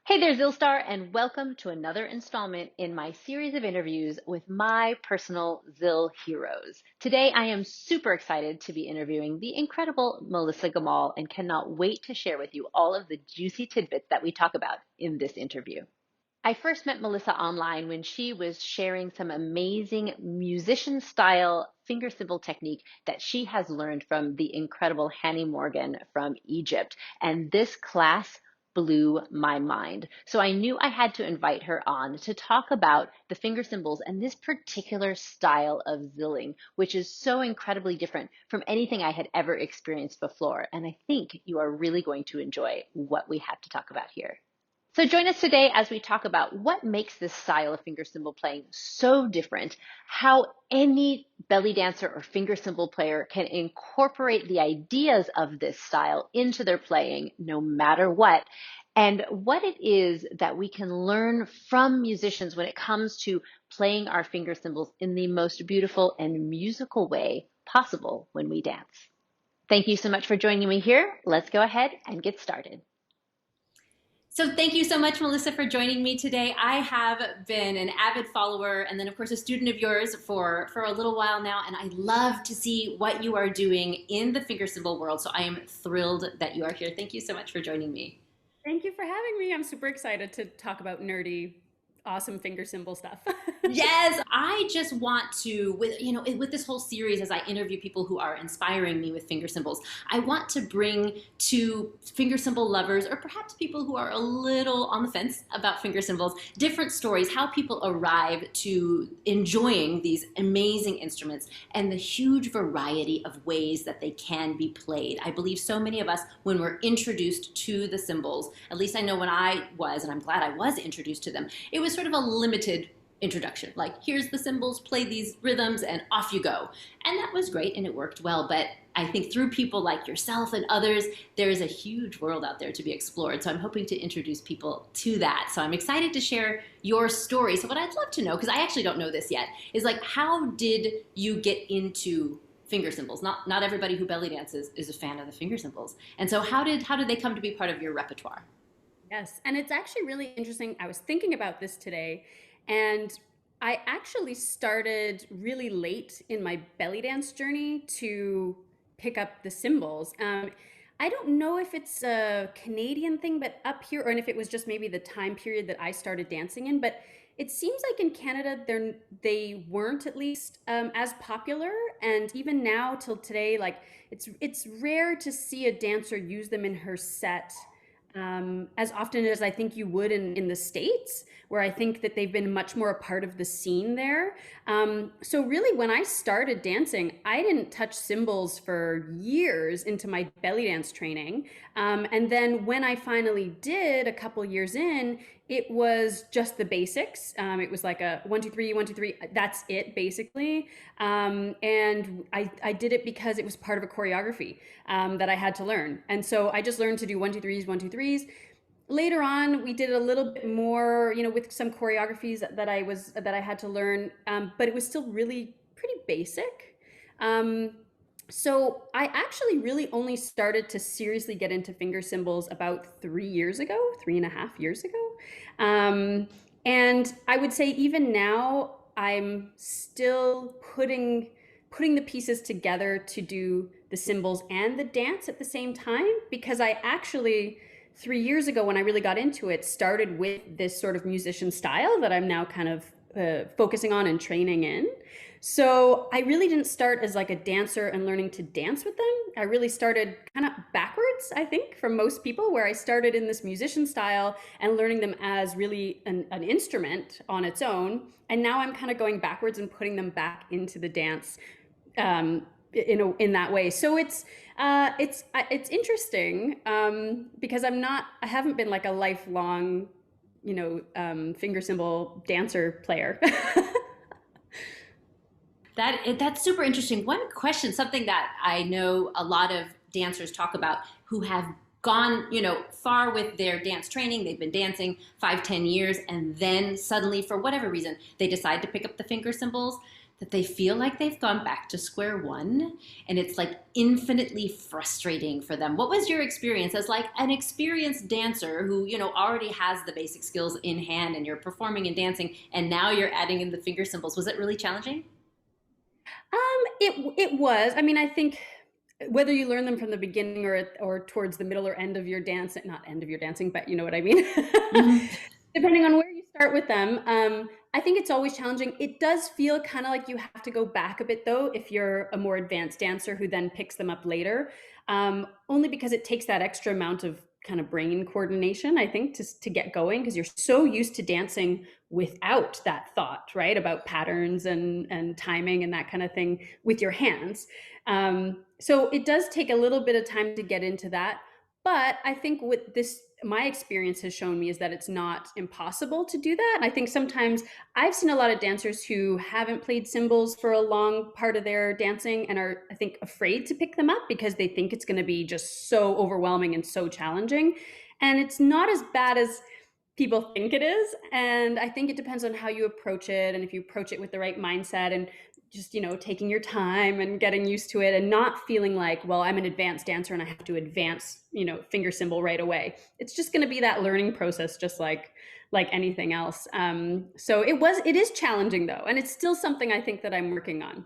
Hey there, Zillstar, and welcome to another installment in my series of interviews with my personal Zill Heroes. Today, I am super excited to be interviewing the incredible Melissa Gamal and cannot wait to share with you all of the juicy tidbits that we talk about in this interview. I first met Melissa online when she was sharing some amazing musician style finger cymbal technique that she has learned from the incredible Hany Morgan from Egypt. And this class blew my mind. So I knew I had to invite her on to talk about the finger cymbals and this particular style of zilling, which is so incredibly different from anything I had ever experienced before. And I think you are really going to enjoy what we have to talk about here. So join us today as we talk about what makes this style of finger cymbal playing so different, how any belly dancer or finger cymbal player can incorporate the ideas of this style into their playing no matter what, and what it is that we can learn from musicians when it comes to playing our finger cymbals in the most beautiful and musical way possible when we dance. Thank you so much for joining me here. Let's go ahead and get started. So thank you so much, Melissa, for joining me today. I have been an avid follower and then, of course, a student of yours for a little while now, and I love to see what you are doing in the finger cymbal world. So I am thrilled that you are here. Thank you so much for joining me. Thank you for having me. I'm super excited to talk about nerdy, awesome finger cymbal stuff. Yes, I just want to, with this whole series, as I interview people who are inspiring me with finger cymbals, I want to bring to finger cymbal lovers, or perhaps people who are a little on the fence about finger cymbals, different stories, how people arrive to enjoying these amazing instruments and the huge variety of ways that they can be played. I believe so many of us, when we're introduced to the cymbals, at least I know when I was, and I'm glad I was introduced to them, it was sort of a limited introduction. Like, here's the cymbals, play these rhythms, and off you go. And that was great, and it worked well. But I think through people like yourself and others, there is a huge world out there to be explored. So I'm hoping to introduce people to that. So I'm excited to share your story. So what I'd love to know, because I actually don't know this yet, is like, how did you get into finger cymbals? Not everybody who belly dances is a fan of the finger cymbals. And so how did they come to be part of your repertoire? Yes, and it's actually really interesting. I was thinking about this today, and I actually started really late in my belly dance journey to pick up the cymbals. I don't know if it's a Canadian thing, but up here, or if it was just maybe the time period that I started dancing in, but it seems like in Canada they weren't at least as popular, and even now till today, like it's rare to see a dancer use them in her set as often as I think you would in the States, where I think that they've been much more a part of the scene there. So really, when I started dancing, I didn't touch cymbals for years into my belly dance training. And then when I finally did a couple years in, it was just the basics. It was like a 1, 2, 3, 1, 2, 3. That's it, basically. And I did it because it was part of a choreography that I had to learn. And so I just learned to do 1, 2, 3s, 1, 2, 3s. Later on, we did a little bit more, with some choreographies that I had to learn, but it was still really pretty basic. So I actually really only started to seriously get into finger cymbals about 3 years ago, 3.5 years ago. And I would say even now, I'm still putting the pieces together to do the cymbals and the dance at the same time, because I actually 3 years ago, when I really got into it, started with this sort of musician style that I'm now kind of focusing on and training in. So I really didn't start as like a dancer and learning to dance with them. I really started kind of backwards, I think, from most people, where I started in this musician style and learning them as really an instrument on its own. And now I'm kind of going backwards and putting them back into the dance in that way. So it's interesting because I haven't been like a lifelong, finger cymbal dancer player. That's super interesting. One question, something that I know a lot of dancers talk about who have gone, far with their dance training. They've been dancing 5, 10 years, and then suddenly, for whatever reason, they decide to pick up the finger cymbals. that they feel like they've gone back to square one, and it's like infinitely frustrating for them. What was your experience as like an experienced dancer who, already has the basic skills in hand and you're performing and dancing and now you're adding in the finger cymbals? Was it really challenging? It was. I mean, I think whether you learn them from the beginning or towards the middle or end of your dance, not end of your dancing, but you know what I mean. Mhm. Depending on where you start with them, I think it's always challenging. It does feel kind of like you have to go back a bit though if you're a more advanced dancer who then picks them up later, only because it takes that extra amount of kind of brain coordination, I think, to get going because you're so used to dancing without that thought, right, about patterns and timing and that kind of thing with your hands. So it does take a little bit of time to get into that. But I think with this, my experience has shown me is that it's not impossible to do that. And I think sometimes I've seen a lot of dancers who haven't played cymbals for a long part of their dancing and are, I think, afraid to pick them up because they think it's going to be just so overwhelming and so challenging. And it's not as bad as people think it is. And I think it depends on how you approach it and if you approach it with the right mindset and just taking your time and getting used to it and not feeling like, well, I'm an advanced dancer and I have to advance finger cymbal right away. It's just going to be that learning process, just like anything else. So it is challenging though, and it's still something I think that I'm working on.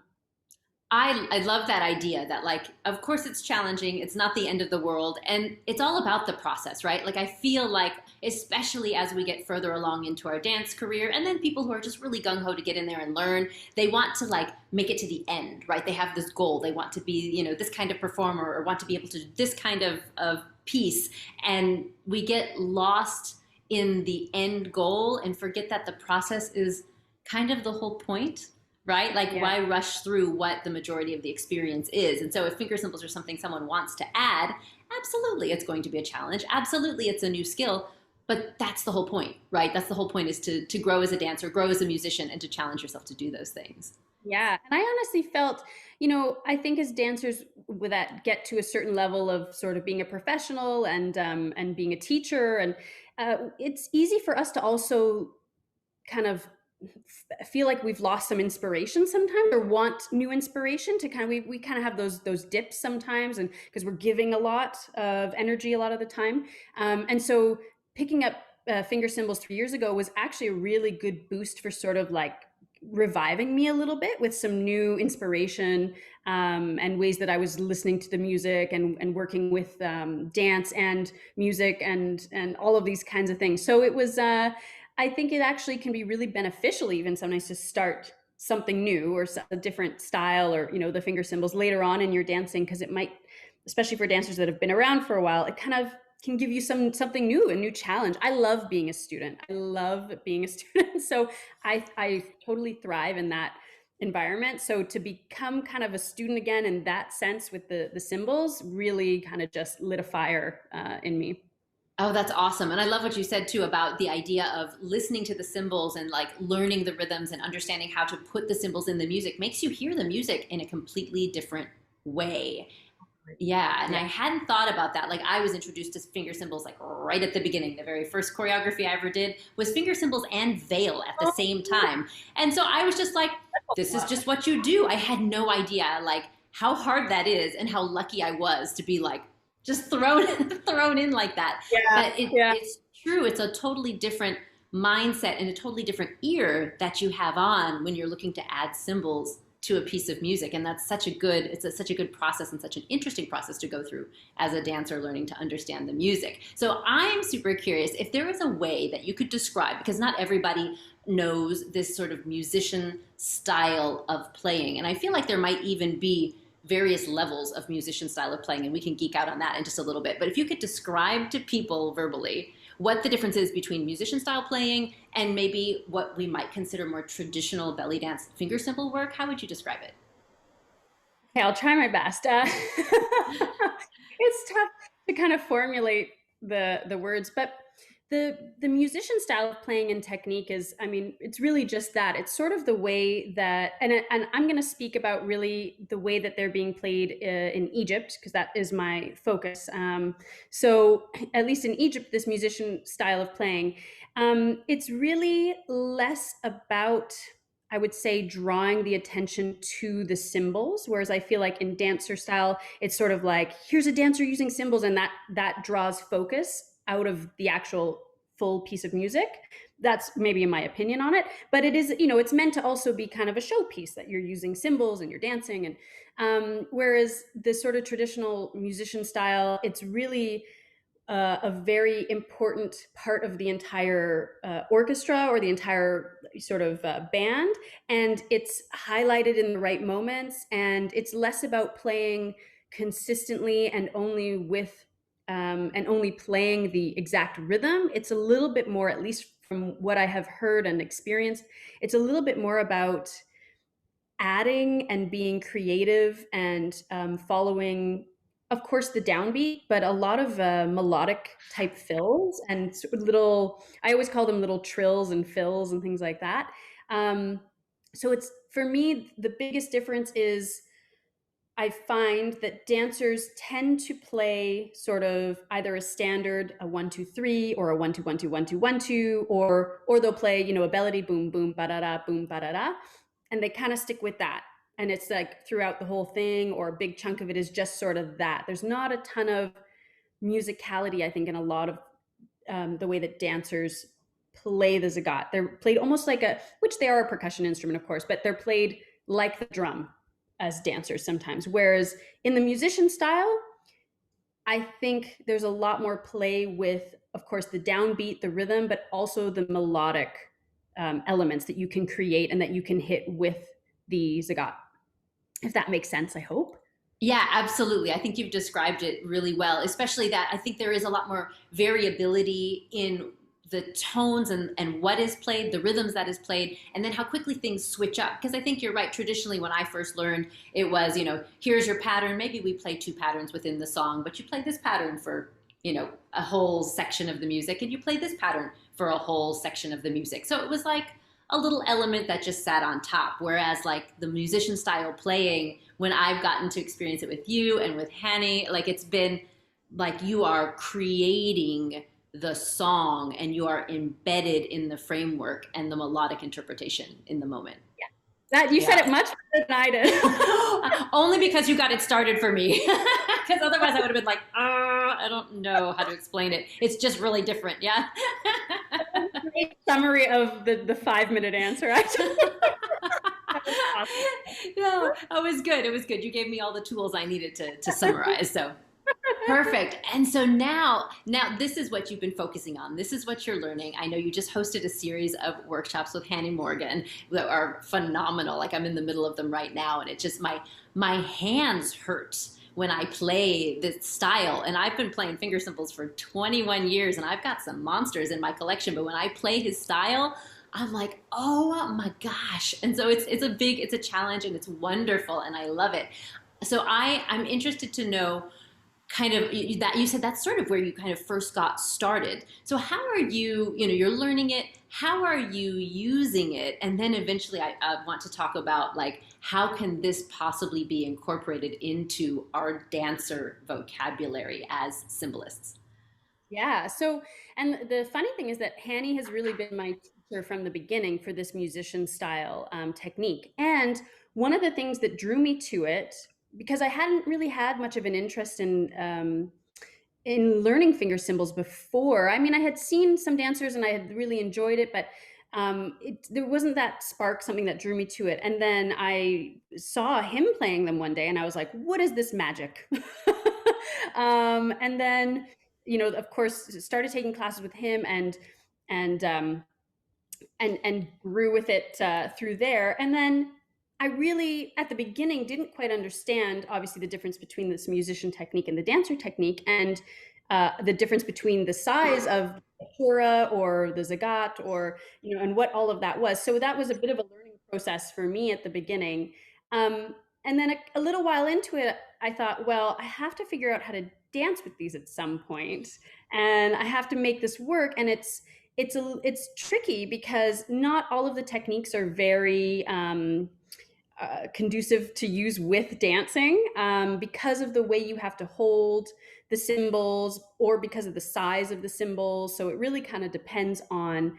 I love that idea that, like, of course it's challenging, it's not the end of the world, and it's all about the process, right? Like, I feel like, especially as we get further along into our dance career, and then people who are just really gung-ho to get in there and learn, they want to, like, make it to the end, right? They have this goal, they want to be, this kind of performer or want to be able to do this kind of piece, and we get lost in the end goal and forget that the process is kind of the whole point, right? Like, Yeah. why rush through what the majority of the experience is? And so if finger cymbals are something someone wants to add, absolutely it's going to be a challenge. Absolutely it's a new skill. But that's the whole point, right? That's the whole point, is to grow as a dancer, grow as a musician, and to challenge yourself to do those things. Yeah, and I honestly felt, I think as dancers with that get to a certain level of sort of being a professional and being a teacher, and it's easy for us to also kind of feel like we've lost some inspiration sometimes or want new inspiration to kind of we kind of have those dips sometimes, and because we're giving a lot of energy a lot of the time, and so picking up finger cymbals 3 years ago was actually a really good boost for sort of like reviving me a little bit with some new inspiration, and ways that I was listening to the music and working with dance and music and all of these kinds of things. So it was, I think it actually can be really beneficial even sometimes to start something new or a different style or, the finger cymbals later on in your dancing, because it might, especially for dancers that have been around for a while, it kind of can give you something new, a new challenge. I love being a student. I love being a student. So I totally thrive in that environment. So to become kind of a student again in that sense with the cymbals really kind of just lit a fire in me. Oh, that's awesome. And I love what you said too about the idea of listening to the cymbals and like learning the rhythms and understanding how to put the cymbals in the music makes you hear the music in a completely different way. Yeah, and I Yeah. hadn't thought about that. Like, I was introduced to finger cymbals like right at the beginning. The very first choreography I ever did was finger cymbals and veil at the same time. And so I was just like, this is just what you do. I had no idea like how hard that is and how lucky I was to be like just thrown thrown in like that. Yeah. But Yeah. it's true. It's a totally different mindset and a totally different ear that you have on when you're looking to add cymbals to a piece of music. And that's such a good process and such an interesting process to go through as a dancer learning to understand the music. So I'm super curious if there was a way that you could describe, because not everybody knows this sort of musician style of playing, and I feel like there might even be various levels of musician style of playing, and we can geek out on that in just a little bit. But if you could describe to people verbally what the difference is between musician style playing and maybe what we might consider more traditional belly dance finger cymbal work, how would you describe it? Okay, I'll try my best. It's tough to kind of formulate the words, but the musician style of playing and technique is, I mean, it's really just that. It's sort of the way that, and I'm going to speak about really the way that they're being played in Egypt, because that is my focus. So at least in Egypt, this musician style of playing, it's really less about I would say, drawing the attention to the cymbals, whereas I feel like in dancer style, it's sort of like, here's a dancer using cymbals, and that draws focus out of the actual full piece of music. That's maybe my opinion on it, but it is, it's meant to also be kind of a showpiece that you're using cymbals and you're dancing. And whereas this sort of traditional musician style, it's really a very important part of the entire orchestra or the entire sort of band, and it's highlighted in the right moments, and it's less about playing consistently and only with and only playing the exact rhythm. It's a little bit more, at least from what I have heard and experienced, it's a little bit more about adding and being creative and following, of course, the downbeat, but a lot of melodic type fills and little, I always call them little trills and fills and things like that. So it's, for me, the biggest difference is I find that dancers tend to play sort of either a standard, a 1 2 3, or a 1 2 1 2 1 2 1 2, or they'll play, a melody, boom boom ba da da, boom ba da da, and they kind of stick with that. And it's like throughout the whole thing, or a big chunk of it is just sort of that. There's not a ton of musicality, I think, in a lot of the way that dancers play the zagat. They're played almost like which they are a percussion instrument, of course, but they're played like the drum as dancers sometimes. Whereas in the musician style, I think there's a lot more play with, of course, the downbeat, the rhythm, but also the melodic elements that you can create and that you can hit with the zagat. If that makes sense, I hope. Yeah, absolutely. I think you've described it really well, especially that I think there is a lot more variability in the tones and what is played, the rhythms that is played, and then how quickly things switch up. Because I think you're right. Traditionally, when I first learned, it was, here's your pattern. Maybe we play two patterns within the song, but you play this pattern for, a whole section of the music, and you play this pattern for a whole section of the music. So it was like a little element that just sat on top. Whereas like the musician style playing, when I've gotten to experience it with you and with Hany, like it's been like you are creating the song and you are embedded in the framework and the melodic interpretation in the moment. Yeah. That you said it much better than I did. Only because you got it started for me. Because otherwise I would have been like, I don't know how to explain it. It's just really different. Yeah. Great summary of the 5-minute answer. Actually. No, it was good. It was good. You gave me all the tools I needed to summarize. So perfect. And so now this is what you've been focusing on. This is what you're learning. I know you just hosted a series of workshops with Hany Morgan that are phenomenal. Like I'm in the middle of them right now, and it just my hands hurt when I play this style. And I've been playing finger cymbals for 21 years, and I've got some monsters in my collection. But when I play his style, I'm like, oh my gosh. And so it's a challenge, and it's wonderful, and I love it. So I'm interested to know kind of that you said that's sort of where you kind of first got started. So how are you, you're learning it, how are you using it? And then eventually I want to talk about like, how can this possibly be incorporated into our dancer vocabulary as cymbalists? Yeah. So, and the funny thing is that Hany has really been my teacher from the beginning for this musician style technique. And one of the things that drew me to it, because I hadn't really had much of an interest in learning finger cymbals before. I mean, I had seen some dancers and I had really enjoyed it, but there wasn't that spark, something that drew me to it. And then I saw him playing them one day, and I was like, "What is this magic?" And then, of course, started taking classes with him and grew with it through there. And then I really, at the beginning, didn't quite understand, obviously, the difference between this musician technique and the dancer technique, and the difference between the size of the hura or the zagat, or, and what all of that was. So that was a bit of a learning process for me at the beginning. And then a little while into it, I thought, well, I have to figure out how to dance with these at some point, and I have to make this work. And it's tricky because not all of the techniques are very conducive to use with dancing, because of the way you have to hold the cymbals, or because of the size of the cymbals. So it really kind of depends on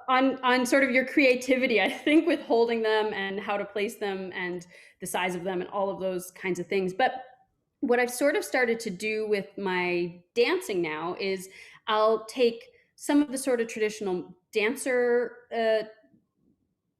on sort of your creativity, I think, with holding them and how to place them and the size of them and all of those kinds of things. But what I've sort of started to do with my dancing now is I'll take some of the sort of traditional dancer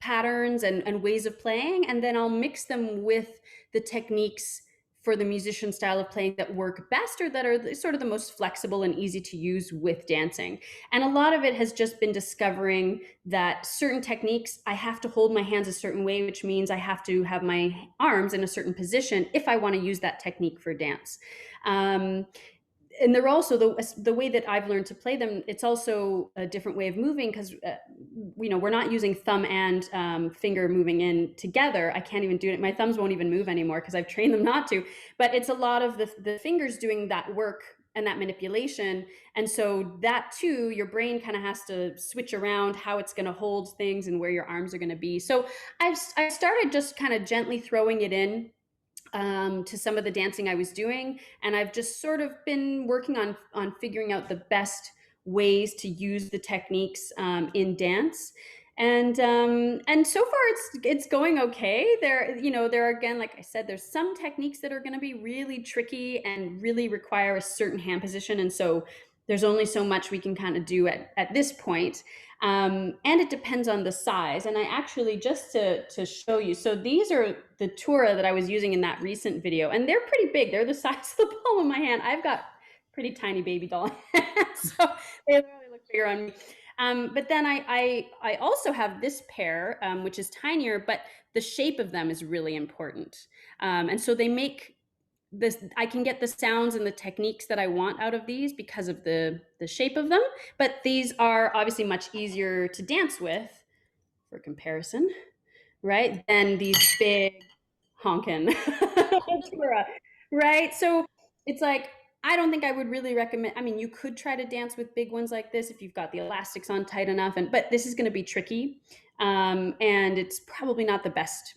patterns and ways of playing, and then I'll mix them with the techniques for the musician style of playing that work best, or that are sort of the most flexible and easy to use with dancing. And a lot of it has just been discovering that certain techniques, I have to hold my hands a certain way, which means I have to have my arms in a certain position if I want to use that technique for dance. And they're also the way that I've learned to play them. It's also a different way of moving because we're not using thumb and finger moving in together. I can't even do it. My thumbs won't even move anymore because I've trained them not to. But it's a lot of the fingers doing that work and that manipulation. And so that too, your brain kind of has to switch around how it's going to hold things and where your arms are going to be. So I started just kind of gently throwing it in to some of the dancing I was doing, and I've just sort of been working on figuring out the best ways to use the techniques in dance. And so far it's going okay. There are, again, like I said, there's some techniques that are going to be really tricky and really require a certain hand position, and so there's only so much we can kind of do at this point. And it depends on the size. And I actually, just to show you, so these are the tura that I was using in that recent video, and they're pretty big. They're the size of the palm of my hand. I've got pretty tiny baby doll hands, so they really look bigger on me. But then I also have this pair, which is tinier, but the shape of them is really important. And so they make this, I can get the sounds and the techniques that I want out of these because of the shape of them. But these are obviously much easier to dance with, for comparison, right, than these big honkin', right? So it's like, I don't think I would really recommend. I mean, you could try to dance with big ones like this if you've got the elastics on tight enough, but this is going to be tricky. And it's probably not the best,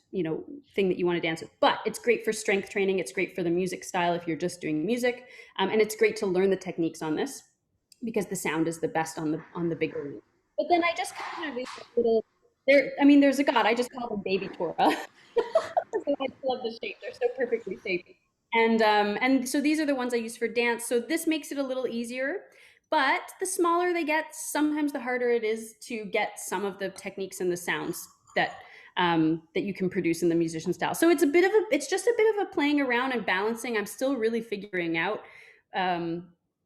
thing that you want to dance with, but it's great for strength training. It's great for the music style if you're just doing music. And it's great to learn the techniques on this because the sound is the best on the bigger one. But then I just kind of these little, there's a god, I just call them baby Torah. I just love the shape. They're so perfectly shaped. And so these are the ones I use for dance. So this makes it a little easier. But the smaller they get, sometimes the harder it is to get some of the techniques and the sounds that you can produce in the musician style. So it's just a bit of a playing around and balancing. I'm still really figuring out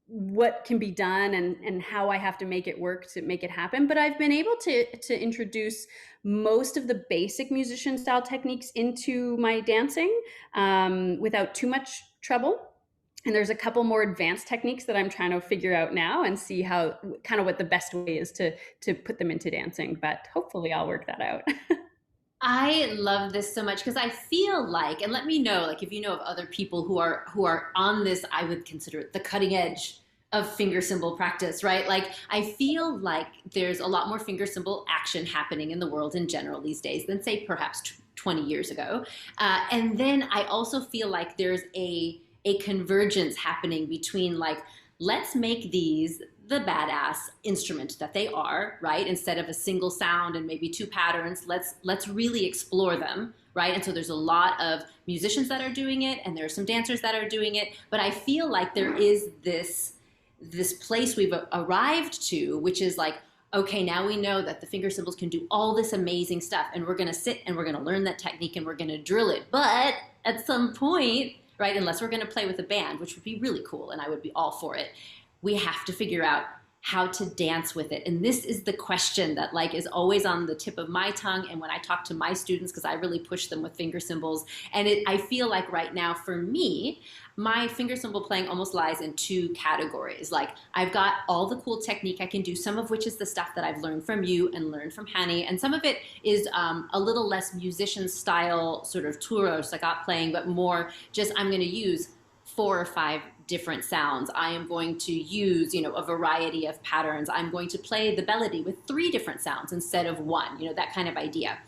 what can be done and how I have to make it work to make it happen. But I've been able to introduce most of the basic musician style techniques into my dancing without too much trouble. And there's a couple more advanced techniques that I'm trying to figure out now and see how, kind of what the best way is to put them into dancing. But hopefully I'll work that out. I love this so much because I feel like, and let me know, like if you know of other people who are on this, I would consider it the cutting edge of finger cymbal practice, right? Like I feel like there's a lot more finger cymbal action happening in the world in general these days than say perhaps 20 years ago. And then I also feel like there's a convergence happening between like, let's make these the badass instrument that they are, right? Instead of a single sound and maybe two patterns, let's really explore them, right? And so there's a lot of musicians that are doing it, and there are some dancers that are doing it. But I feel like there is this place we've arrived to, which is like, okay, now we know that the finger cymbals can do all this amazing stuff, and we're gonna sit and we're gonna learn that technique and we're gonna drill it. But at some point, right, unless we're gonna play with a band, which would be really cool, and I would be all for it, we have to figure out how to dance with it. And this is the question that like is always on the tip of my tongue. And when I talk to my students, because I really push them with finger cymbals, and I feel like right now for me, my finger cymbal playing almost lies in two categories. Like I've got all the cool technique I can do, some of which is the stuff that I've learned from you and learned from Hany, and some of it is a little less musician style sort of tura or sagat playing, but more just I'm going to use 4 or 5 different sounds. I am going to use, a variety of patterns. I'm going to play the melody with 3 different sounds instead of 1, that kind of idea.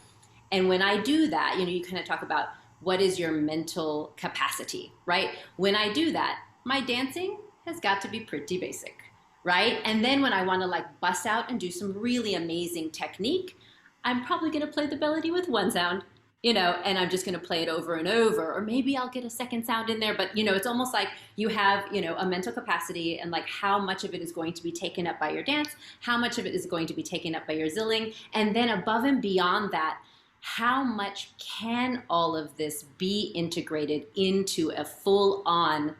And when I do that, you kind of talk about what is your mental capacity, right? When I do that, my dancing has got to be pretty basic, right? And then when I want to like bust out and do some really amazing technique, I'm probably going to play the melody with one sound, and I'm just going to play it over and over. Or maybe I'll get a second sound in there. But, it's almost like you have, a mental capacity and like how much of it is going to be taken up by your dance, how much of it is going to be taken up by your zilling. And then above and beyond that, how much can all of this be integrated into a full on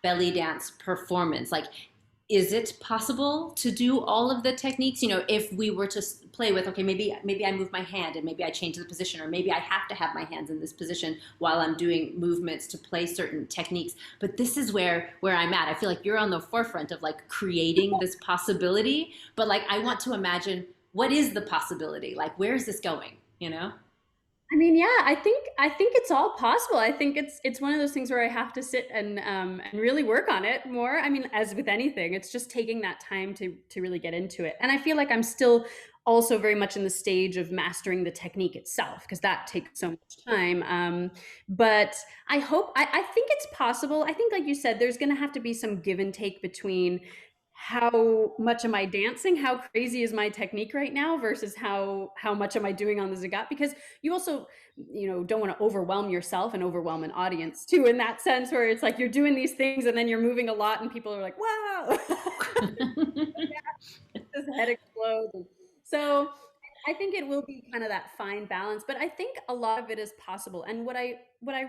belly dance performance? Like, is it possible to do all of the techniques? If we were to play with, okay, maybe I move my hand and maybe I change the position, or maybe I have to have my hands in this position while I'm doing movements to play certain techniques. But this is where I'm at. I feel like you're on the forefront of like creating this possibility, but like I want to imagine, what is the possibility? Like, where is this going? I mean, yeah, I think it's all possible. I think it's one of those things where I have to sit and really work on it more. I mean, as with anything, it's just taking that time to really get into it. And I feel like I'm still also very much in the stage of mastering the technique itself, because that takes so much time. But I think it's possible. I think, like you said, there's going to have to be some give and take between how much am I dancing, how crazy is my technique right now, versus how much am I doing on the zagat, because you also don't want to overwhelm yourself and overwhelm an audience too, in that sense, where it's like you're doing these things and then you're moving a lot and people are like, wow. His head explodes. So I think it will be kind of that fine balance, but I think a lot of it is possible. And what I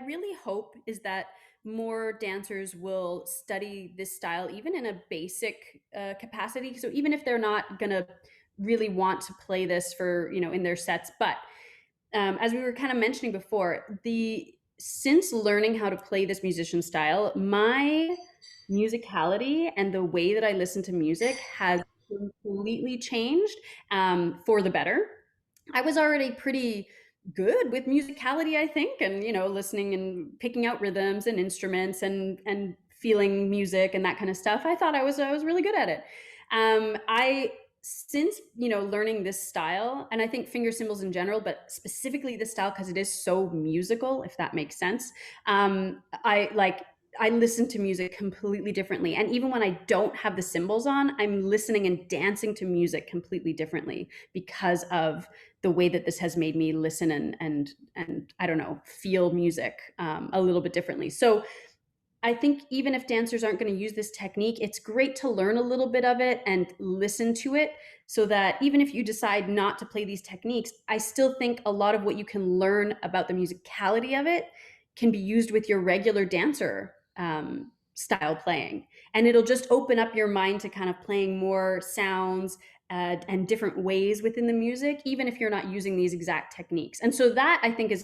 really hope is that more dancers will study this style, even in a basic capacity. So even if they're not going to really want to play this for, in their sets, but as we were kind of mentioning before, the since learning how to play this musician style, my musicality and the way that I listen to music has completely changed, for the better. I was already pretty good with musicality, I think, and listening and picking out rhythms and instruments and feeling music and that kind of stuff. I was really good at it. I Since learning this style, and I think finger cymbals in general, but specifically this style because it is so musical, if that makes sense. I listen to music completely differently. And even when I don't have the cymbals on, I'm listening and dancing to music completely differently because of the way that this has made me listen and I don't know, feel music a little bit differently. So I think even if dancers aren't going to use this technique, it's great to learn a little bit of it and listen to it, so that even if you decide not to play these techniques, I still think a lot of what you can learn about the musicality of it can be used with your regular dancer style playing. And it'll just open up your mind to kind of playing more sounds and different ways within the music, even if you're not using these exact techniques. And so that, I think, is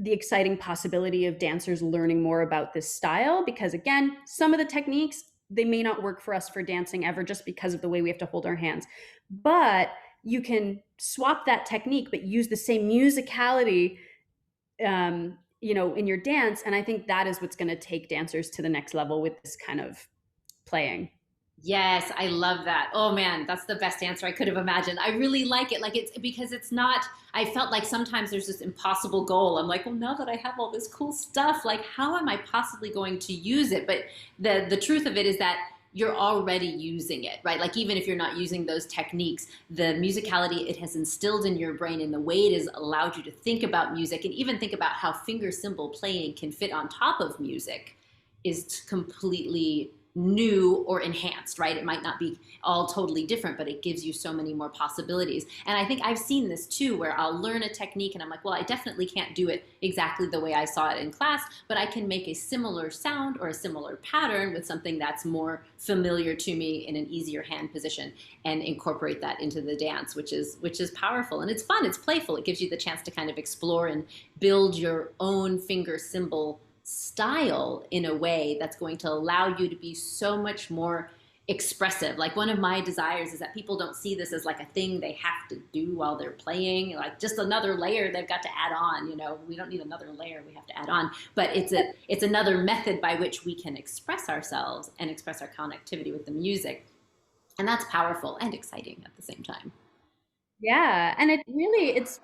the exciting possibility of dancers learning more about this style, because again, some of the techniques, they may not work for us for dancing ever, just because of the way we have to hold our hands. But you can swap that technique but use the same musicality in your dance, and I think that is what's going to take dancers to the next level with this kind of playing. Yes, I love that. Oh man, that's the best answer I could have imagined. I really like it. Like, it's because it's not, I felt like sometimes there's this impossible goal. I'm like, well, now that I have all this cool stuff, like how am I possibly going to use it? But the truth of it is that you're already using it, right? Like, even if you're not using those techniques, the musicality it has instilled in your brain and the way it has allowed you to think about music and even think about how finger cymbal playing can fit on top of music is completely new or enhanced, right? It might not be all totally different, but it gives you so many more possibilities. And I think I've seen this too, where I'll learn a technique and I'm like, well, I definitely can't do it exactly the way I saw it in class, but I can make a similar sound or a similar pattern with something that's more familiar to me in an easier hand position and incorporate that into the dance, which is powerful. And it's fun, it's playful. It gives you the chance to kind of explore and build your own finger cymbal style in a way that's going to allow you to be so much more expressive. Like, one of my desires is that people don't see this as like a thing they have to do while they're playing, like just another layer they've got to add on. We don't need another layer we have to add on, but it's another method by which we can express ourselves and express our connectivity with the music. And that's powerful and exciting at the same time. Yeah, and it's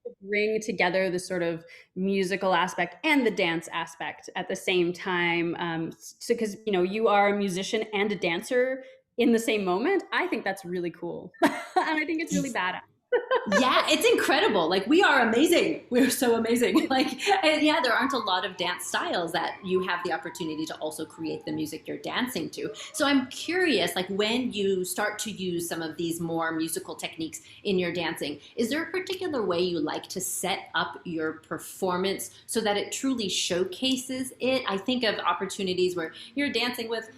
to bring together the sort of musical aspect and the dance aspect at the same time. So, because you are a musician and a dancer in the same moment, I think that's really cool. And I think it's really badass. Yeah, it's incredible. Like we are amazing. We're so amazing. Like, and yeah, there aren't a lot of dance styles that you have the opportunity to also create the music you're dancing to. So I'm curious, like when you start to use some of these more musical techniques in your dancing, is there a particular way you like to set up your performance so that it truly showcases it? I think of opportunities where you're dancing with,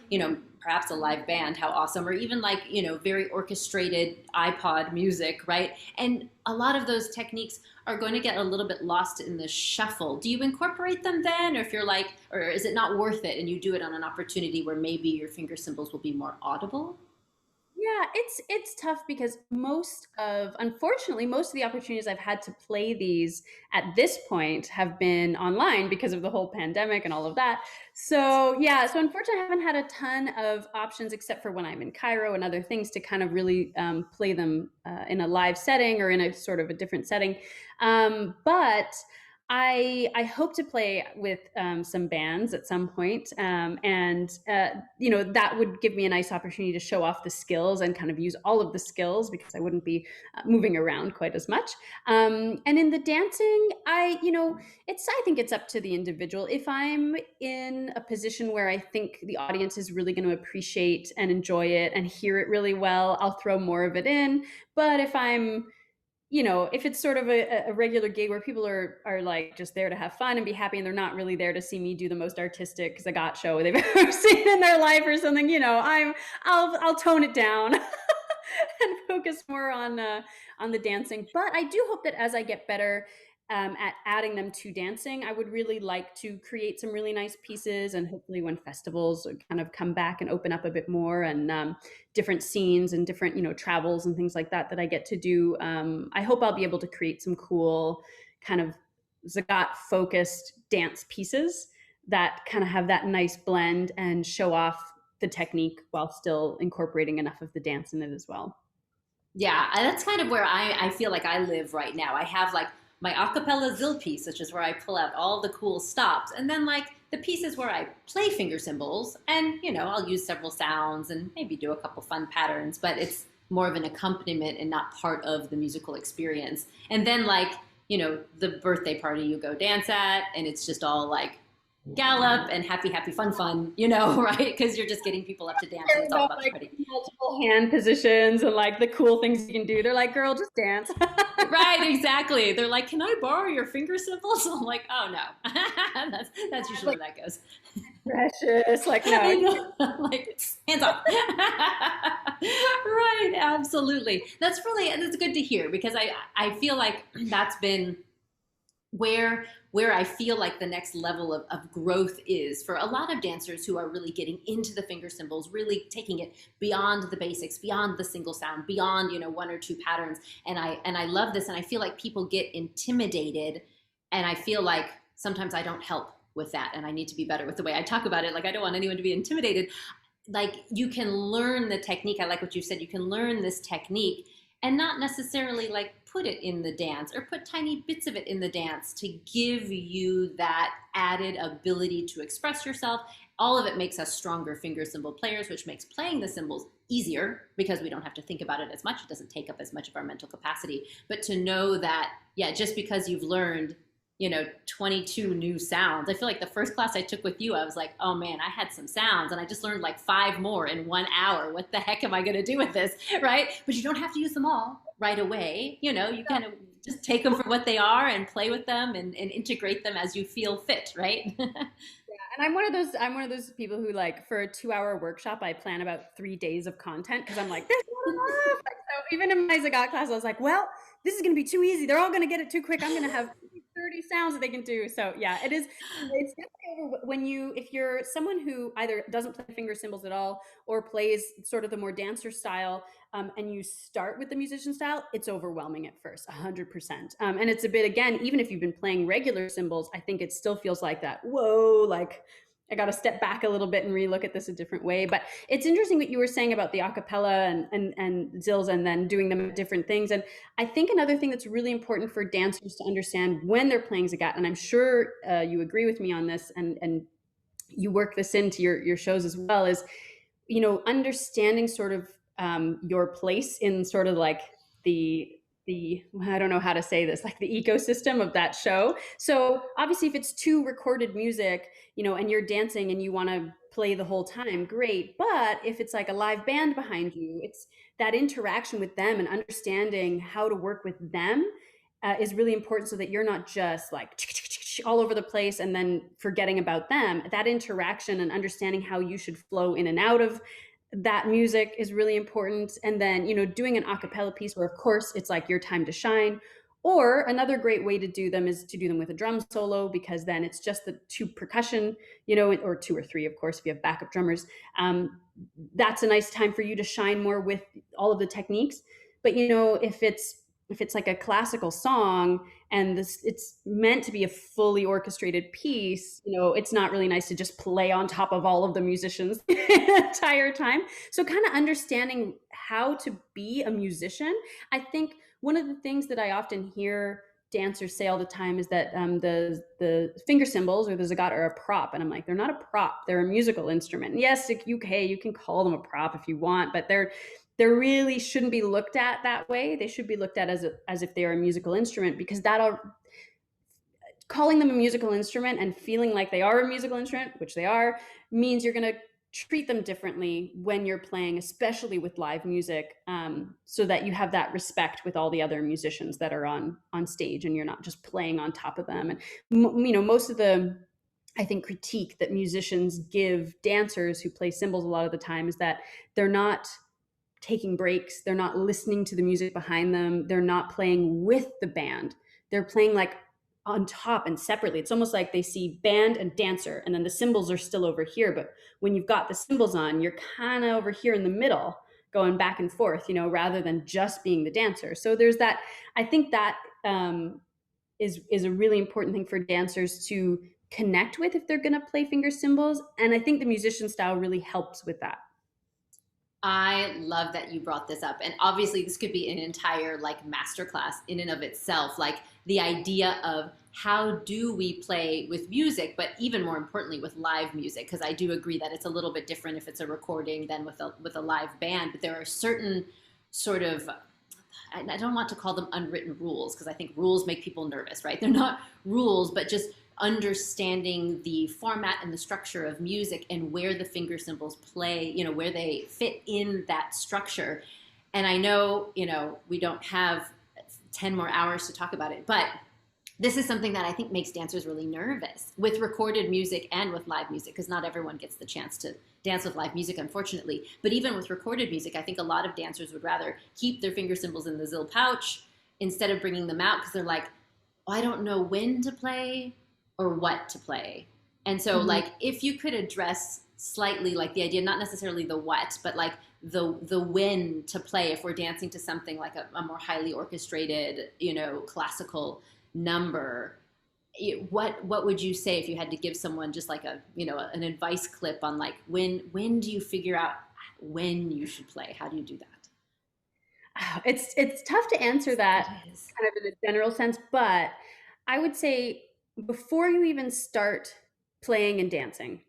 perhaps a live band, how awesome, or even like, very orchestrated iPod music, right? And a lot of those techniques are going to get a little bit lost in the shuffle. Do you incorporate them then? Or if you're like, or is it not worth it and you do it on an opportunity where maybe your finger cymbals will be more audible? Yeah, it's tough because unfortunately, most of the opportunities I've had to play these at this point have been online because of the whole pandemic and all of that. So yeah, so unfortunately, I haven't had a ton of options except for when I'm in Cairo and other things to kind of really play them in a live setting or in a sort of a different setting. But I hope to play with some bands at some point, and that would give me a nice opportunity to show off the skills and kind of use all of the skills because I wouldn't be moving around quite as much. And in the dancing, I think it's up to the individual. If I'm in a position where I think the audience is really going to appreciate and enjoy it and hear it really well, I'll throw more of it in. But if it's sort of a regular gig where people are like just there to have fun and be happy and they're not really there to see me do the most artistic sagat show they've ever seen in their life or something, I'll tone it down and focus more on the dancing. But I do hope that as I get better at adding them to dancing, I would really like to create some really nice pieces, and hopefully when festivals kind of come back and open up a bit more, and different scenes and different travels and things like that I get to do, I hope I'll be able to create some cool kind of zagat focused dance pieces that kind of have that nice blend and show off the technique while still incorporating enough of the dance in it as well. Yeah, that's kind of where I feel like I live right now. I have like my acapella Zill piece, which is where I pull out all the cool stops, and then like the pieces where I play finger cymbals, and I'll use several sounds and maybe do a couple fun patterns, but it's more of an accompaniment and not part of the musical experience. And then like the birthday party you go dance at, and it's just all like gallop and happy, happy, fun, fun, right? Because you're just getting people up to dance and it's all about the Like party. multiple hand positions and like the cool things you can do. They're like, girl, just dance. Right, exactly. They're like, can I borrow your finger cymbals? I'm like, oh no. That's usually where that goes. Precious. Like, I no. know. Like, hands off. Right, absolutely. That's good to hear because I feel like that's been where I feel like the next level of growth is for a lot of dancers who are really getting into the finger cymbals, really taking it beyond the basics, beyond the single sound, beyond one or two patterns. And I love this, and I feel like people get intimidated, and I feel like sometimes I don't help with that, and I need to be better with the way I talk about it. Like I don't want anyone to be intimidated. Like you can learn the technique. I like what you said. You can learn this technique and not necessarily like put it in the dance or put tiny bits of it in the dance to give you that added ability to express yourself. All of it makes us stronger finger cymbal players, which makes playing the cymbals easier because we don't have to think about it as much. It doesn't take up as much of our mental capacity. But to know that, yeah, just because you've learned 22 new sounds. I feel like the first class I took with you, I was like, oh man, I had some sounds and I just learned like 5 more in 1 hour. What the heck am I going to do with this? Right. But you don't have to use them all right away. You kind of just take them for what they are and play with them and integrate them as you feel fit. Right. And I'm one of those people who like for a 2-hour workshop, I plan about 3 days of content because I'm like, there's not enough. Like, so even in my zagat class, I was like, well, this is going to be too easy. They're all going to get it too quick. I'm going to have 30 sounds that they can do. So yeah, it's definitely if you're someone who either doesn't play finger cymbals at all or plays sort of the more dancer style, and you start with the musician style, it's overwhelming at first, 100%. And it's a bit, again, even if you've been playing regular cymbals, I think it still feels like that. Whoa, like I got to step back a little bit and relook at this a different way. But it's interesting what you were saying about the acapella and zills and then doing them at different things. And I think another thing that's really important for dancers to understand when they're playing zagat, and I'm sure you agree with me on this, and you work this into your shows as well, is understanding sort of your place in sort of like the I don't know how to say this, like the ecosystem of that show. So obviously if it's too recorded music, and you're dancing and you want to play the whole time, great. But if it's like a live band behind you, it's that interaction with them and understanding how to work with them is really important, so that you're not just like all over the place and then forgetting about them. That interaction and understanding how you should flow in and out of that music is really important. And then, doing an a cappella piece where, of course, it's like your time to shine. Or another great way to do them is to do them with a drum solo, because then it's just the two percussion, or two or three, of course, if you have backup drummers. That's a nice time for you to shine more with all of the techniques. But, if it's like a classical song and it's meant to be a fully orchestrated piece, it's not really nice to just play on top of all of the musicians the entire time. So kind of understanding how to be a musician. I think one of the things that I often hear dancers say all the time is that the finger cymbals or the zagat are a prop, and I'm like, they're not a prop, they're a musical instrument. And yes, you can call them a prop if you want, but they're really shouldn't be looked at that way. They should be looked at as if they are a musical instrument, because calling them a musical instrument and feeling like they are a musical instrument, which they are, means you're going to treat them differently when you're playing, especially with live music, so that you have that respect with all the other musicians that are on stage, and you're not just playing on top of them. And most of the, I think, critique that musicians give dancers who play cymbals a lot of the time is that they're not taking breaks, they're not listening to the music behind them, they're not playing with the band, they're playing like on top and separately. It's almost like they see band and dancer, and then the cymbals are still over here, but when you've got the cymbals on, you're kind of over here in the middle going back and forth, rather than just being the dancer. So there's that. I think that is a really important thing for dancers to connect with if they're going to play finger cymbals, and I think the musician style really helps with that. I love that you brought this up. And obviously this could be an entire like masterclass in and of itself. Like the idea of how do we play with music, but even more importantly with live music, because I do agree that it's a little bit different if it's a recording than with a live band. But there are certain sort of, I don't want to call them unwritten rules, because I think rules make people nervous, right? They're not rules, but just understanding the format and the structure of music and where the finger cymbals play, where they fit in that structure. And I know, we don't have 10 more hours to talk about it, but this is something that I think makes dancers really nervous with recorded music and with live music, because not everyone gets the chance to dance with live music, unfortunately. But even with recorded music, I think a lot of dancers would rather keep their finger cymbals in the Zill pouch instead of bringing them out, because they're like, oh, I don't know when to play or what to play. And so like if you could address slightly like the idea, not necessarily the what, but like the when to play if we're dancing to something like a more highly orchestrated, classical number, what would you say if you had to give someone just like an advice clip on like when do you figure out when you should play? How do you do that? It's tough to answer that kind of in a general sense, but I would say before you even start playing and dancing,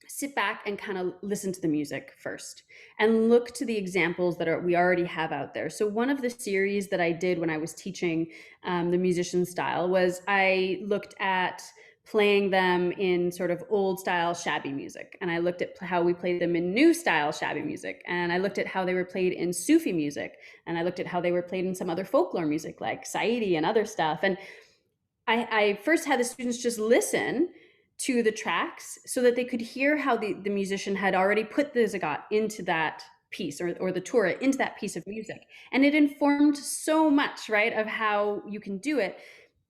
sit back and kind of listen to the music first and look to the examples that we already have out there. So one of the series that I did when I was teaching the musician style was I looked at playing them in sort of old style shabby music, and I looked at how we played them in new style shabby music, and I looked at how they were played in Sufi music, and I looked at how they were played in some other folklore music like Saidi and other stuff. And I first had the students just listen to the tracks so that they could hear how the musician had already put the zagat into that piece, or the tura into that piece of music. And it informed so much, right, of how you can do it.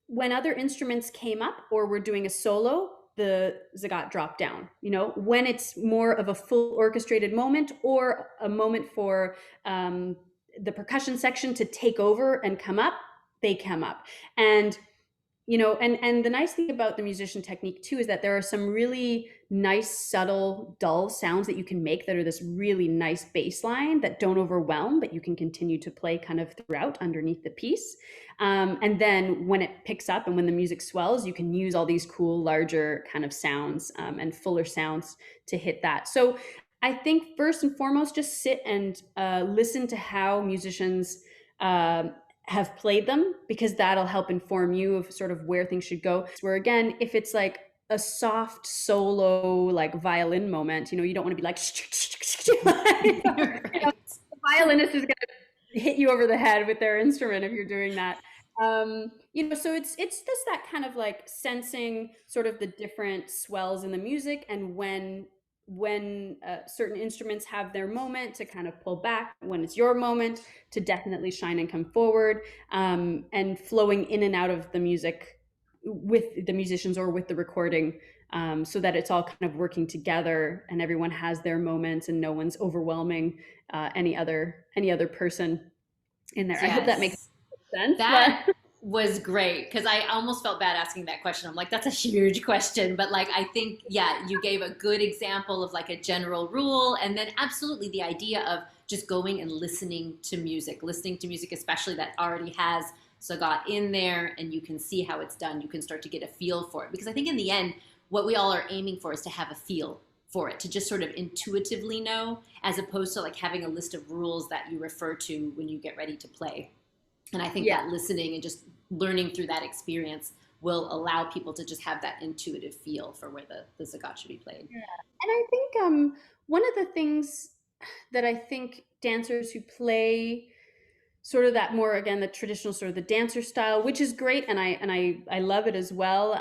When other instruments came up or were doing a solo, the zagat dropped down. When it's more of a full orchestrated moment or a moment for the percussion section to take over and come up, they come up. And and the nice thing about the musician technique too is that there are some really nice, subtle, dull sounds that you can make that are this really nice bass line that don't overwhelm, but you can continue to play kind of throughout underneath the piece. And then when it picks up and when the music swells, you can use all these cool, larger kind of sounds and fuller sounds to hit that. So I think first and foremost, just sit and listen to how musicians uh, have played them, because that'll help inform you of sort of where things should go. Where again, if it's like a soft solo like violin moment, you don't want to be like, Right. the violinist is going to hit you over the head with their instrument if you're doing that. So it's just that kind of like sensing sort of the different swells in the music, and when certain instruments have their moment to kind of pull back, when it's your moment to definitely shine and come forward, and flowing in and out of the music with the musicians or with the recording, so that it's all kind of working together and everyone has their moments and no one's overwhelming any other person in there. I hope that makes Yes. sense. That was great because I almost felt bad asking that question. I'm like, that's a huge question. But like, I think, yeah, you gave a good example of like a general rule. And then absolutely the idea of just going and listening to music, especially that already has sagat in there and you can see how it's done. You can start to get a feel for it. Because I think in the end, what we all are aiming for is to have a feel for it, to just sort of intuitively know, as opposed to like having a list of rules that you refer to when you get ready to play. And I think Yeah. that listening and just learning through that experience will allow people to just have that intuitive feel for where the zagat should be played. Yeah. And I think one of the things that I think dancers who play sort of that more, again, the traditional sort of the dancer style, which is great, and I love it as well.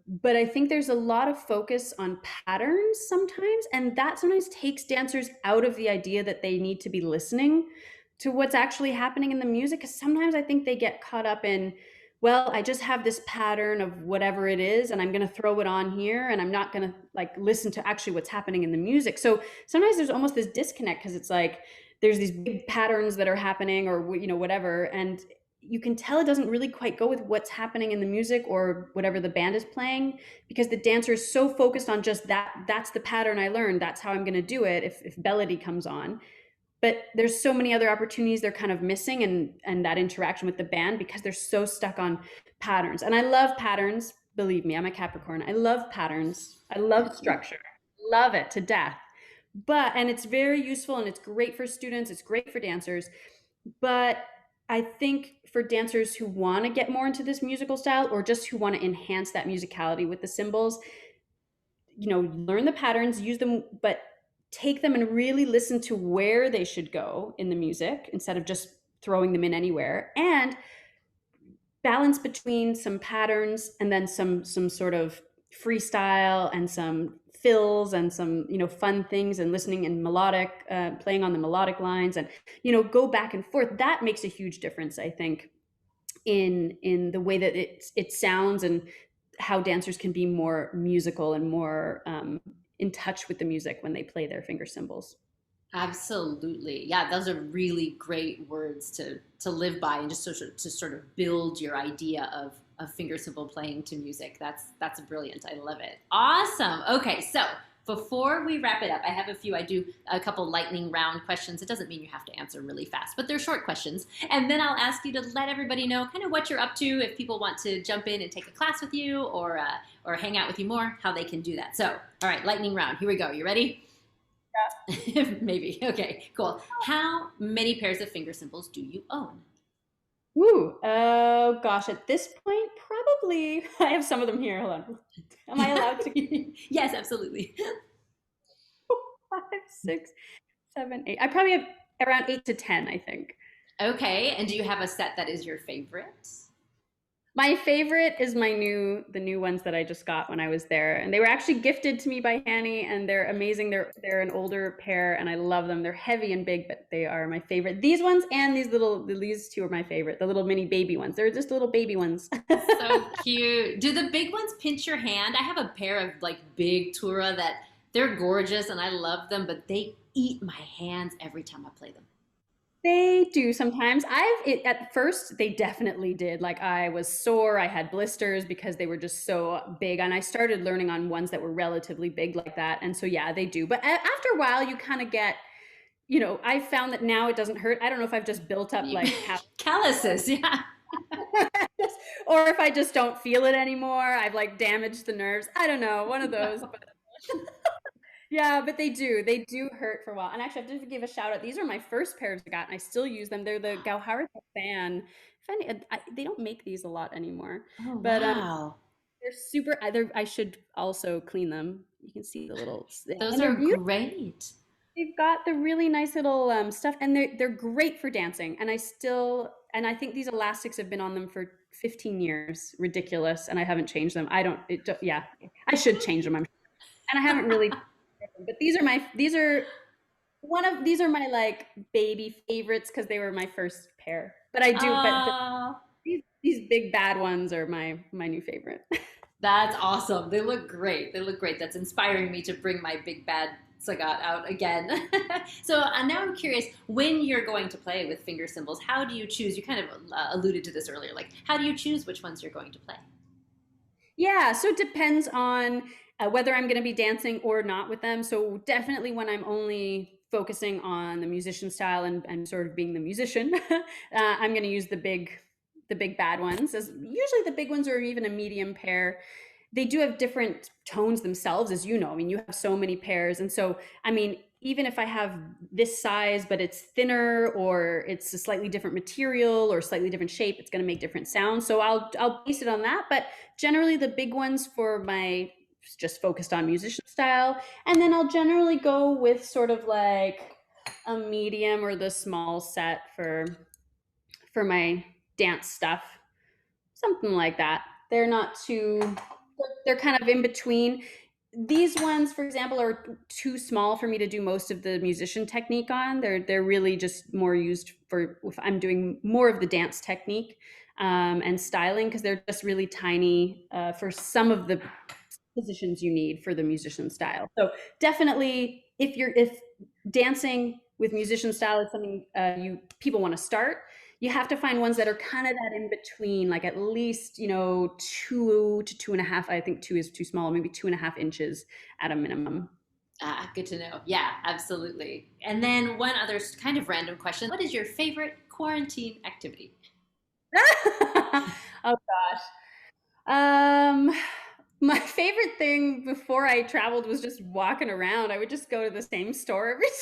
But I think there's a lot of focus on patterns sometimes, and that sometimes takes dancers out of the idea that they need to be listening to what's actually happening in the music. Because sometimes I think they get caught up in, well, I just have this pattern of whatever it is, and I'm going to throw it on here, and I'm not going to like listen to actually what's happening in the music. So sometimes there's almost this disconnect, because it's like there's these big patterns that are happening, or whatever, and you can tell it doesn't really quite go with what's happening in the music or whatever the band is playing, because the dancer is so focused on just that's the pattern I learned, that's how I'm going to do it if melody comes on. But there's so many other opportunities they're kind of missing, and that interaction with the band, because they're so stuck on patterns. And I love patterns, believe me, I'm a Capricorn, I love patterns, I love structure, love it to death. And it's very useful, and it's great for students, it's great for dancers. But I think for dancers who want to get more into this musical style, or just who want to enhance that musicality with the cymbals, learn the patterns, use them, but take them and really listen to where they should go in the music instead of just throwing them in anywhere, and balance between some patterns and then some sort of freestyle and some fills and some fun things, and listening and melodic, playing on the melodic lines, and go back and forth. That makes a huge difference, I think, in the way that it sounds, and how dancers can be more musical and more in touch with the music when they play their finger cymbals. Absolutely. Yeah, those are really great words to live by, and just to sort of build your idea of finger cymbal playing to music. That's brilliant. I love it. Awesome. Okay, so before we wrap it up, I do a couple lightning round questions. It doesn't mean you have to answer really fast, but they're short questions. And then I'll ask you to let everybody know kind of what you're up to, if people want to jump in and take a class with you, or hang out with you more, how they can do that. So, all right, lightning round. Here we go. You ready? Maybe. Okay, cool. How many pairs of finger cymbals do you own? Ooh, oh gosh, at this point, probably I have some of them here. Hold on. Am I allowed to? Yes, absolutely. 5, 6, 7, 8. I probably have around 8 to 10, I think. Okay, and do you have a set that is your favorite? My favorite is the new ones that I just got when I was there, and they were actually gifted to me by Hany, and they're amazing. They're an older pair, and I love them. They're heavy and big, but they are my favorite. These ones and these two are my favorite. The little mini baby ones. They're just little baby ones. So cute. Do the big ones pinch your hand? I have a pair of like big Tura that they're gorgeous and I love them, but they eat my hands every time I play them. They do sometimes. At first they definitely did. Like I was sore, I had blisters because they were just so big, and I started learning on ones that were relatively big like that. And so yeah, they do. But after a while you kind of get, I found that now it doesn't hurt. I don't know if I've just built up like calluses, yeah. or if I just don't feel it anymore. I've like damaged the nerves. I don't know, one of those. But Yeah, but they do hurt for a while. And actually, I have to give a shout out. These are my first pairs I got, and I still use them. They're the Gauharita fan. Funny, they don't make these a lot anymore, Oh, but wow. they're super. I should also clean them. You can see the little, Those and they're are beautiful. great. They've got the really nice little stuff, and they're great for dancing. And I think these elastics have been on them for 15 years. Ridiculous, and I haven't changed them. I don't. Yeah, I should change them. And I haven't really. But these are my like baby favorites because they were my first pair. But I do. But Oh, these big bad ones are my new favorite. that's awesome. They look great. They look great. That's inspiring me to bring my big bad sagat out again. So now I'm curious, when you're going to play with finger cymbals, how do you choose? You kind of alluded to this earlier. Like, how do you choose which ones you're going to play? Yeah, so it depends on whether I'm going to be dancing or not with them. So definitely when I'm only focusing on the musician style and sort of being the musician, I'm going to use the big bad ones. As usually the big ones are even a medium pair. They do have different tones themselves, as you know. I mean, you have so many pairs, and so I mean, even if I have this size, but it's thinner or it's a slightly different material or slightly different shape, it's going to make different sounds. So I'll base it on that. But generally, the big ones for my just focused on musician style, and then I'll generally go with sort of like a medium or the small set for my dance stuff, something like that. They're not too, they're kind of in between. These ones, for example, are too small for me to do most of the musician technique on. They're really just more used for if I'm doing more of the dance technique and styling, because they're just really tiny for some of the positions you need for the musician style. So definitely, if dancing with musician style is something you people want to start, you have to find ones that are kind of that in between, like at least 2 to 2.5. I think two is too small, maybe 2.5 inches at a minimum. Ah, good to know. Yeah, absolutely. And then one other kind of random question. What is your favorite quarantine activity? Oh gosh. Um, my favorite thing before I traveled was just walking around. I would just go to the same store every day,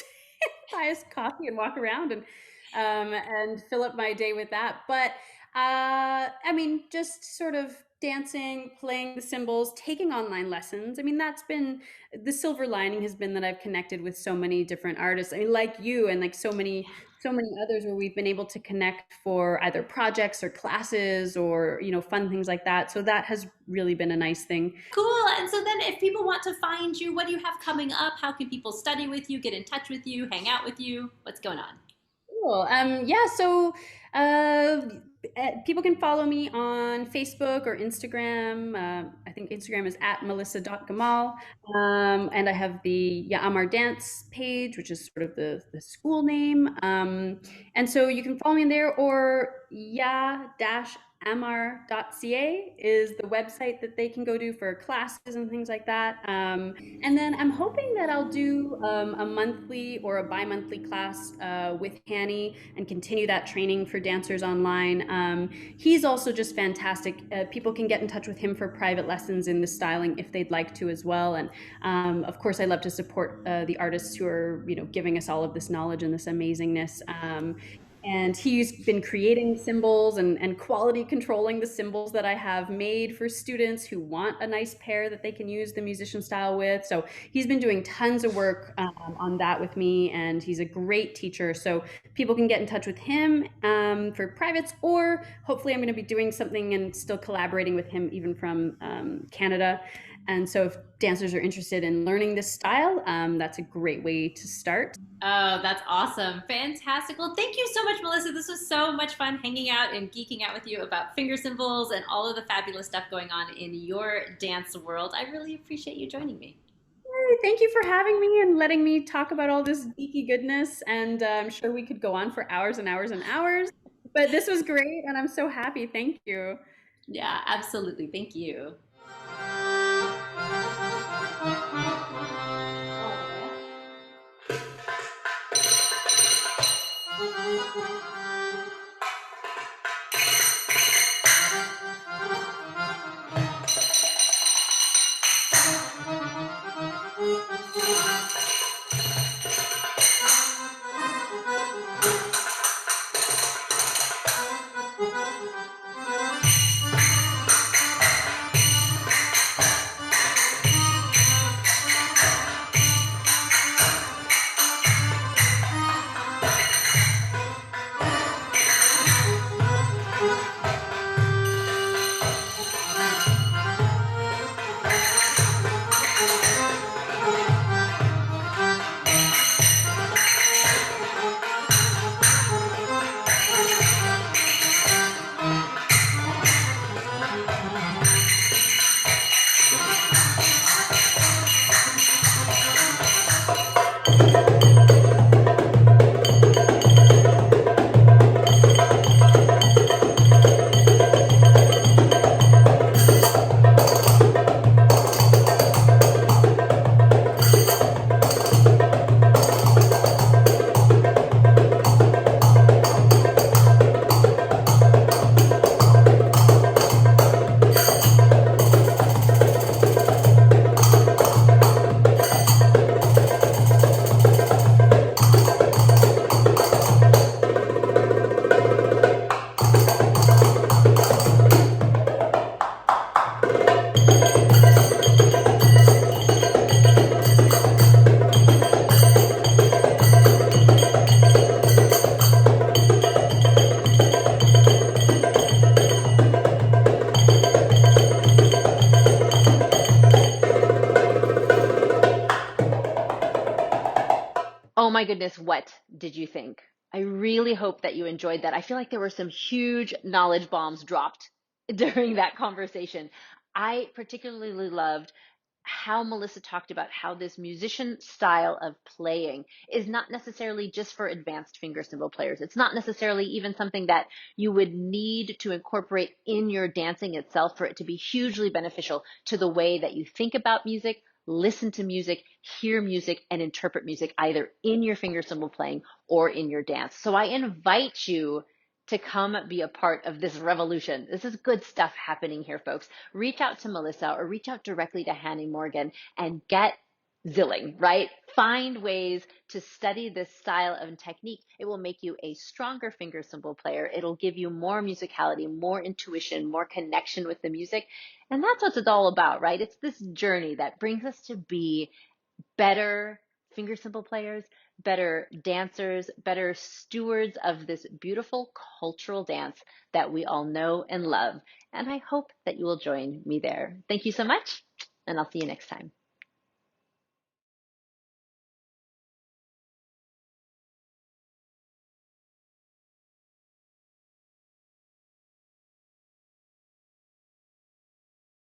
buy us coffee and walk around and fill up my day with that. But I mean, just sort of dancing, playing the cymbals, taking online lessons. I mean, that's been the silver lining has been that I've connected with so many different artists. I mean, like you and like so many others where we've been able to connect for either projects or classes or fun things like that, so that has really been a nice thing. Cool. And so then if people want to find you, what do you have coming up? How can people study with you, get in touch with you, hang out with you? What's going on? Cool. Yeah, so uh, people can follow me on Facebook or Instagram. I think Instagram is at melissa.gamal. And I have the Amar Dance page, which is sort of the school name. And so you can follow me in there, or amar.ca is the website that they can go to for classes and things like that. And then I'm hoping that I'll do a monthly or a bi-monthly class with Hany and continue that training for dancers online. He's also just fantastic. People can get in touch with him for private lessons in the styling if they'd like to as well. And of course, I love to support the artists who are, giving us all of this knowledge and this amazingness. And he's been creating cymbals and quality controlling the cymbals that I have made for students who want a nice pair that they can use the musician style with. So he's been doing tons of work on that with me, and he's a great teacher. So people can get in touch with him for privates, or hopefully I'm going to be doing something and still collaborating with him even from Canada. And so if dancers are interested in learning this style, that's a great way to start. Oh, that's awesome. Fantastic. Well, thank you so much, Melissa. This was so much fun hanging out and geeking out with you about finger cymbals and all of the fabulous stuff going on in your dance world. I really appreciate you joining me. Hey, thank you for having me and letting me talk about all this geeky goodness. And I'm sure we could go on for hours and hours and hours. But this was great, and I'm so happy. Thank you. Yeah, absolutely. Thank you. my goodness, what did you think? I really hope that you enjoyed that. I feel like there were some huge knowledge bombs dropped during that conversation. I particularly loved how Melissa talked about how this musician style of playing is not necessarily just for advanced finger cymbal players. It's not necessarily even something that you would need to incorporate in your dancing itself for it to be hugely beneficial to the way that you think about music, listen to music, hear music, and interpret music either in your finger cymbal playing or in your dance. So I invite you to come be a part of this revolution. This is good stuff happening here, folks. Reach out to Melissa or reach out directly to Hany Morgan and get zilling, right? Find ways to study this style and technique. It will make you a stronger finger cymbal player. It'll give you more musicality, more intuition, more connection with the music. And that's what it's all about, right? It's this journey that brings us to be better finger cymbal players, better dancers, better stewards of this beautiful cultural dance that we all know and love. And I hope that you will join me there. Thank you so much, and I'll see you next time.